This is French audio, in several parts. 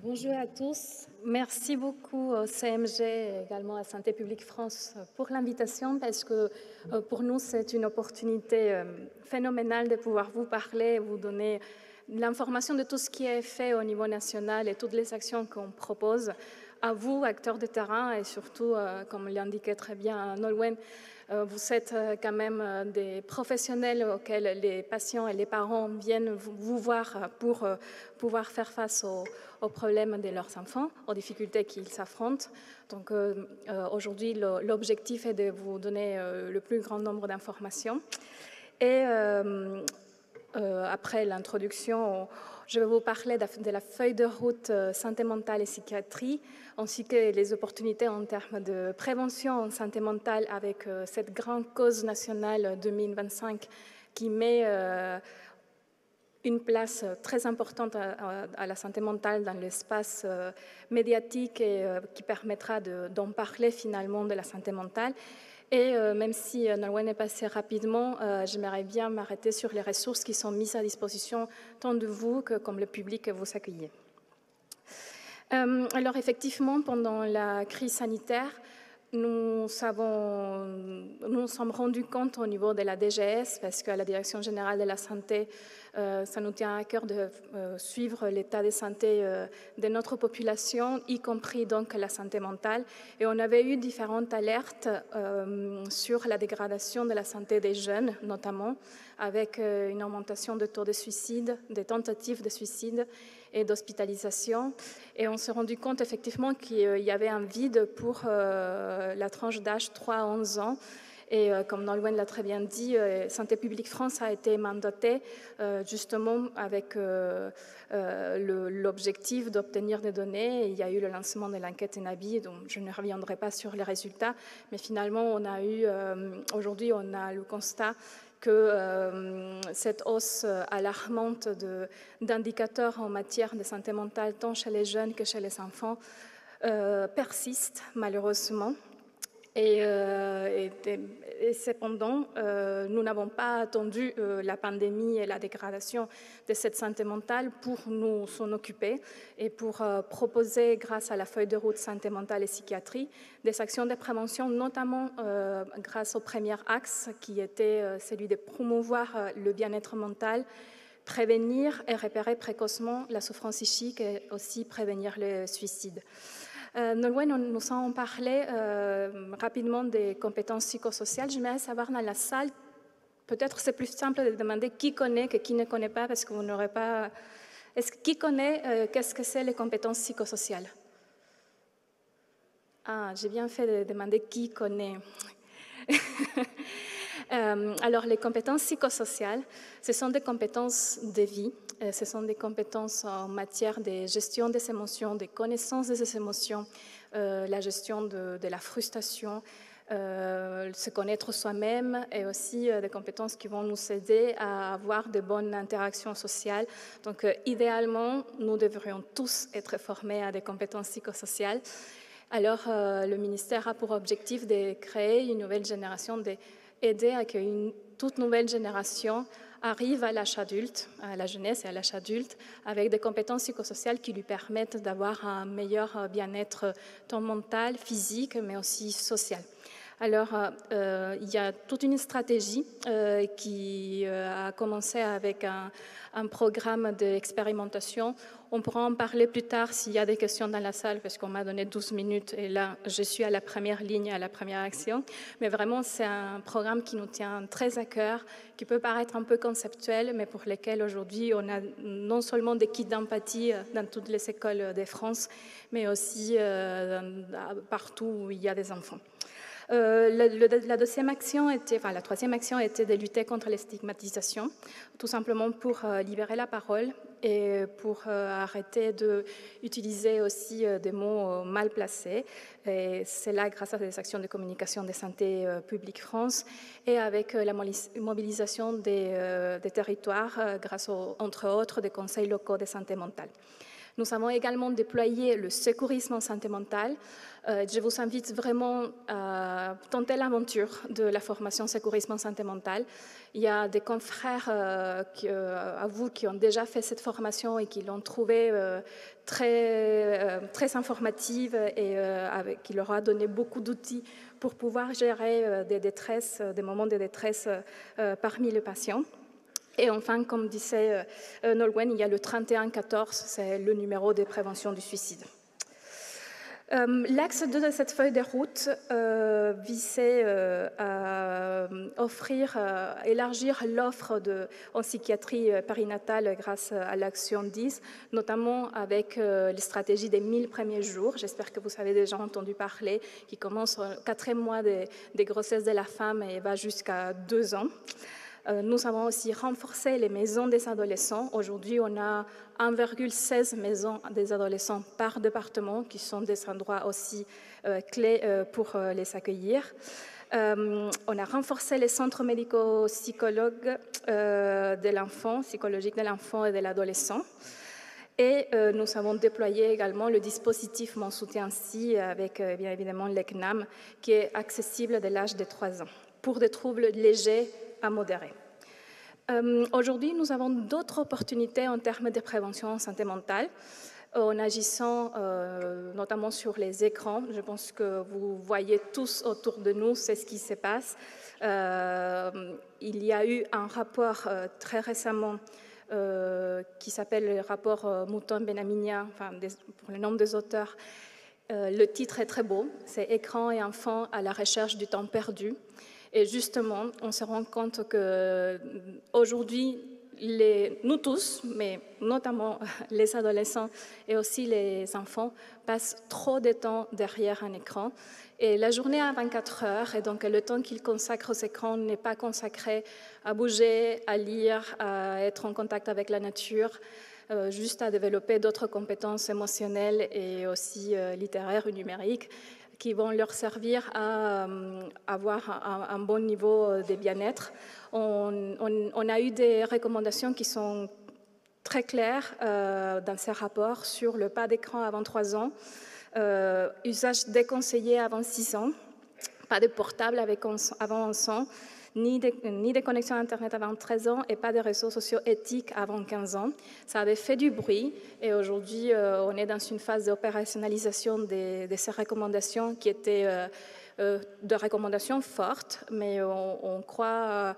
Bonjour à tous. Merci beaucoup au CMG et également à Santé publique France pour l'invitation parce que pour nous, c'est une opportunité phénoménale de pouvoir vous parler, vous donner l'information de tout ce qui est fait au niveau national et toutes les actions qu'on propose à vous, acteurs de terrain, et surtout, comme l'indiquait très bien Nolwenn, vous êtes quand même des professionnels auxquels les patients et les parents viennent vous voir pour pouvoir faire face aux problèmes de leurs enfants, aux difficultés qu'ils affrontent. Donc aujourd'hui, l'objectif est de vous donner le plus grand nombre d'informations. Et après l'introduction, je vais vous parler de la feuille de route santé mentale et psychiatrie, ainsi que les opportunités en termes de prévention en santé mentale avec cette grande cause nationale 2025 qui met une place très importante à la santé mentale dans l'espace médiatique et qui permettra d'en parler finalement de la santé mentale. Et même si Nolwenn est passée rapidement, j'aimerais bien m'arrêter sur les ressources qui sont mises à disposition tant de vous que comme le public que vous accueillez. Alors effectivement, pendant la crise sanitaire, nous nous sommes rendus compte au niveau de la DGS, parce que la Direction générale de la santé, ça nous tient à cœur de suivre l'état de santé de notre population, y compris donc la santé mentale. Et on avait eu différentes alertes sur la dégradation de la santé des jeunes, notamment, avec une augmentation de taux de suicide, des tentatives de suicide et d'hospitalisation. Et on s'est rendu compte effectivement qu'il y avait un vide pour la tranche d'âge 3 à 11 ans. Et comme Nolwenn l'a très bien dit, Santé publique France a été mandatée justement avec l'objectif d'obtenir des données. Et il y a eu le lancement de l'enquête ENABI, dont je ne reviendrai pas sur les résultats, mais finalement, aujourd'hui, on a le constat que cette hausse alarmante d'indicateurs en matière de santé mentale, tant chez les jeunes que chez les enfants, persiste malheureusement. Et cependant, nous n'avons pas attendu la pandémie et la dégradation de cette santé mentale pour nous s'en occuper et pour proposer, grâce à la feuille de route santé mentale et psychiatrie, des actions de prévention, notamment grâce au premier axe qui était celui de promouvoir le bien-être mental, prévenir et repérer précocement la souffrance psychique et aussi prévenir le suicide. Nolwenn nous en parlait rapidement des compétences psychosociales. J'aimerais savoir dans la salle, peut-être c'est plus simple de demander qui connaît que qui ne connaît pas, parce que vous n'aurez pas... Qui connaît qu'est-ce que c'est les compétences psychosociales? Ah, j'ai bien fait de demander qui connaît. Alors, les compétences psychosociales, ce sont des compétences de vie, ce sont des compétences en matière de gestion des émotions, de connaissance des émotions, la gestion de la frustration, se connaître soi-même, et aussi des compétences qui vont nous aider à avoir de bonnes interactions sociales. Donc, idéalement, nous devrions tous être formés à des compétences psychosociales. Alors, le ministère a pour objectif de créer une nouvelle génération, d'aider à qu'une toute nouvelle génération arrive à l'âge adulte, à la jeunesse et à l'âge adulte, avec des compétences psychosociales qui lui permettent d'avoir un meilleur bien-être tant mental, physique, mais aussi social. Alors, il y a toute une stratégie qui a commencé avec un programme d'expérimentation. On pourra en parler plus tard s'il y a des questions dans la salle, parce qu'on m'a donné 12 minutes et là, je suis à la première ligne, à la première action. Mais vraiment, c'est un programme qui nous tient très à cœur, qui peut paraître un peu conceptuel, mais pour lequel aujourd'hui, on a non seulement des kits d'empathie dans toutes les écoles de France, mais aussi partout où il y a des enfants. La troisième action était de lutter contre les stigmatisations, tout simplement pour libérer la parole et pour arrêter d'utiliser aussi des mots mal placés. Et c'est là grâce à des actions de communication de Santé publique France et avec la mobilisation des territoires grâce, entre autres, des conseils locaux de santé mentale. Nous avons également déployé le secourisme en santé mentale. Je vous invite vraiment à tenter l'aventure de la formation secourisme en santé mentale. Il y a des confrères à vous qui ont déjà fait cette formation et qui l'ont trouvée très informative et qui leur a donné beaucoup d'outils pour pouvoir gérer des moments de détresse parmi les patients. Et enfin, comme disait Nolwenn, il y a le 3114, c'est le numéro de prévention du suicide. L'axe de cette feuille de route visait à élargir l'offre en psychiatrie périnatale grâce à l'action 10, notamment avec les stratégies des 1000 premiers jours. J'espère que vous avez déjà entendu parler, qui commence au 4e mois des grossesses de la femme et va jusqu'à 2 ans. Nous avons aussi renforcé les maisons des adolescents. Aujourd'hui, on a 1,16 maisons des adolescents par département, qui sont des endroits aussi clés pour les accueillir. On a renforcé les centres médico-psychologiques de l'enfant, psychologiques de l'enfant et de l'adolescent. Et nous avons déployé également le dispositif Mon soutien si avec bien évidemment l'ECNAM, qui est accessible dès l'âge de 3 ans, pour des troubles légers à modérés. Aujourd'hui, nous avons d'autres opportunités en termes de prévention en santé mentale, en agissant notamment sur les écrans. Je pense que vous voyez tous autour de nous, c'est ce qui se passe. Il y a eu un rapport très récemment qui s'appelle le rapport Mouton-Benaminia, enfin, pour le nom des auteurs. Le titre est très beau, c'est « Écran et enfants à la recherche du temps perdu ». Et justement, on se rend compte qu'aujourd'hui, nous tous, mais notamment les adolescents et aussi les enfants, passent trop de temps derrière un écran. Et la journée a 24 heures, et donc le temps qu'ils consacrent aux écrans n'est pas consacré à bouger, à lire, à être en contact avec la nature, juste à développer d'autres compétences émotionnelles et aussi littéraires ou numériques, qui vont leur servir à avoir un bon niveau de bien-être. On a eu des recommandations qui sont très claires dans ces rapports sur le pas d'écran avant 3 ans, usage déconseillé avant 6 ans, pas de portable avant 11 ans, ni de connexion Internet avant 13 ans et pas de réseaux sociaux éthiques avant 15 ans. Ça avait fait du bruit et aujourd'hui, on est dans une phase d'opérationnalisation de ces recommandations qui étaient de recommandations fortes, mais on croit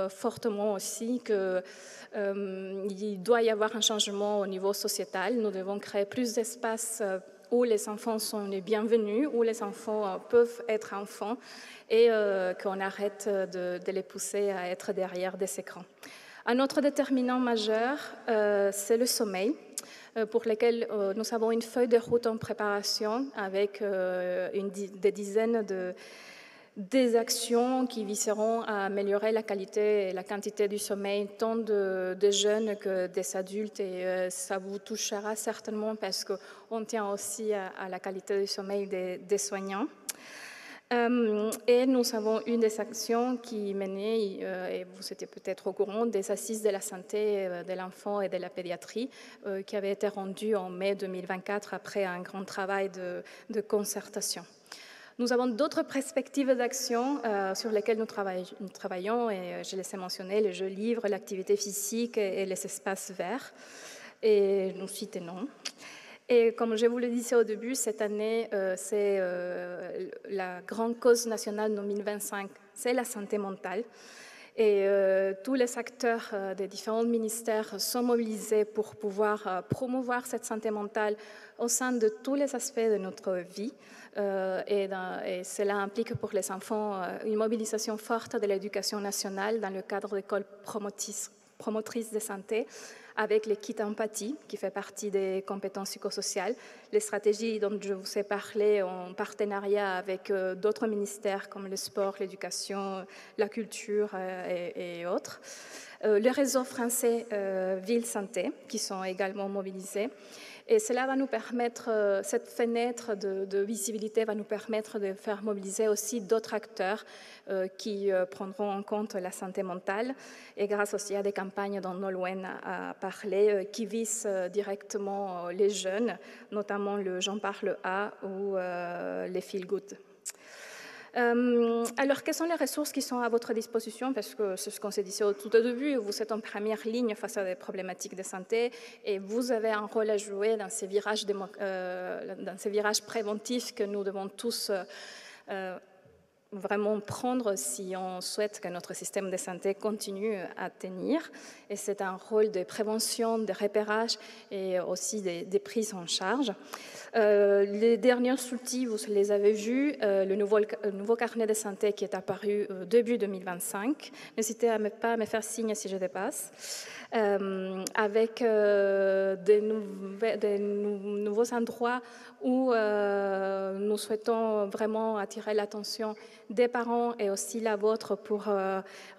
fortement aussi qu'il doit y avoir un changement au niveau sociétal. Nous devons créer plus d'espace où les enfants sont les bienvenus, où les enfants peuvent être enfants et qu'on arrête de les pousser à être derrière des écrans. Un autre déterminant majeur, c'est le sommeil, pour lequel nous avons une feuille de route en préparation avec des dizaines des actions qui viseront à améliorer la qualité et la quantité du sommeil, tant des jeunes que des adultes. Et ça vous touchera certainement parce qu'on tient aussi à la qualité du sommeil des soignants. Et nous avons une des actions qui menait, et vous étiez peut-être au courant, des assises de la santé de l'enfant et de la pédiatrie qui avaient été rendues en mai 2024 après un grand travail de concertation. Nous avons d'autres perspectives d'action sur lesquelles nous travaillons, et je les ai mentionnées, les jeux livres, l'activité physique et les espaces verts, et nous y tenons. Et comme je vous le disais au début, cette année, c'est la grande cause nationale 2025, c'est la santé mentale. Et tous les acteurs des différents ministères sont mobilisés pour pouvoir promouvoir cette santé mentale au sein de tous les aspects de notre vie. Et cela implique pour les enfants une mobilisation forte de l'éducation nationale dans le cadre d'écoles promotrices de santé, avec les kits empathie, qui fait partie des compétences psychosociales, les stratégies dont je vous ai parlé en partenariat avec d'autres ministères comme le sport, l'éducation, la culture et autres. le réseau français Ville Santé, qui sont également mobilisés. Et cela va nous permettre, cette fenêtre de visibilité va nous permettre de faire mobiliser aussi d'autres acteurs qui prendront en compte la santé mentale. Et grâce aussi à des campagnes dont Nolwenn a parlé, qui visent directement les jeunes, notamment le J'en parle A ou les Feel Good. Alors, quelles sont les ressources qui sont à votre disposition? Parce que c'est ce qu'on s'est dit au tout début, vous êtes en première ligne face à des problématiques de santé et vous avez un rôle à jouer dans ces virages préventifs que nous devons tous vraiment prendre si on souhaite que notre système de santé continue à tenir. Et c'est un rôle de prévention, de repérage et aussi des prises en charge. Les derniers outils, vous les avez vus, le nouveau carnet de santé qui est apparu début 2025. N'hésitez pas à me faire signe si je dépasse. Avec des nouveaux endroits où nous souhaitons vraiment attirer l'attention des parents et aussi la vôtre pour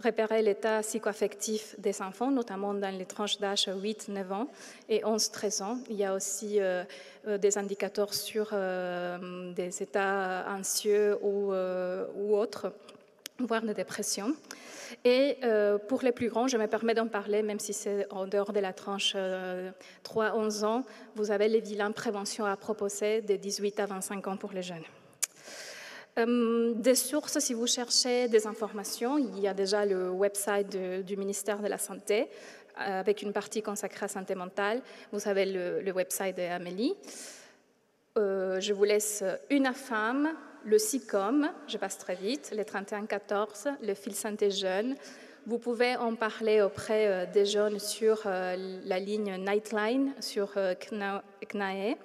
repérer l'état psychoaffectif des enfants, notamment dans les tranches d'âge 8-9 ans et 11-13 ans. Il y a aussi des indicateurs sur des états anxieux ou autres, voire de dépression. Et pour les plus grands, je me permets d'en parler, même si c'est en dehors de la tranche 3-11 ans, vous avez les bilans prévention à proposer de 18 à 25 ans pour les jeunes. Des sources, si vous cherchez des informations, il y a déjà le website du ministère de la Santé, avec une partie consacrée à santé mentale. Vous avez le website d'Amélie. Je vous laisse UNAFAM, le SICOM, je passe très vite, le 3114, le Fil Santé Jeunes. Vous pouvez en parler auprès des jeunes sur la ligne Nightline, sur CNAE.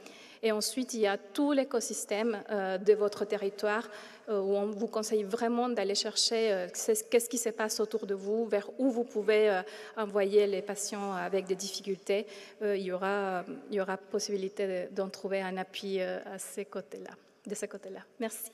Et ensuite, il y a tout l'écosystème de votre territoire où on vous conseille vraiment d'aller chercher qu'est-ce qui se passe autour de vous, vers où vous pouvez envoyer les patients avec des difficultés. Il y aura possibilité d'en trouver un appui de ce côté-là. Merci.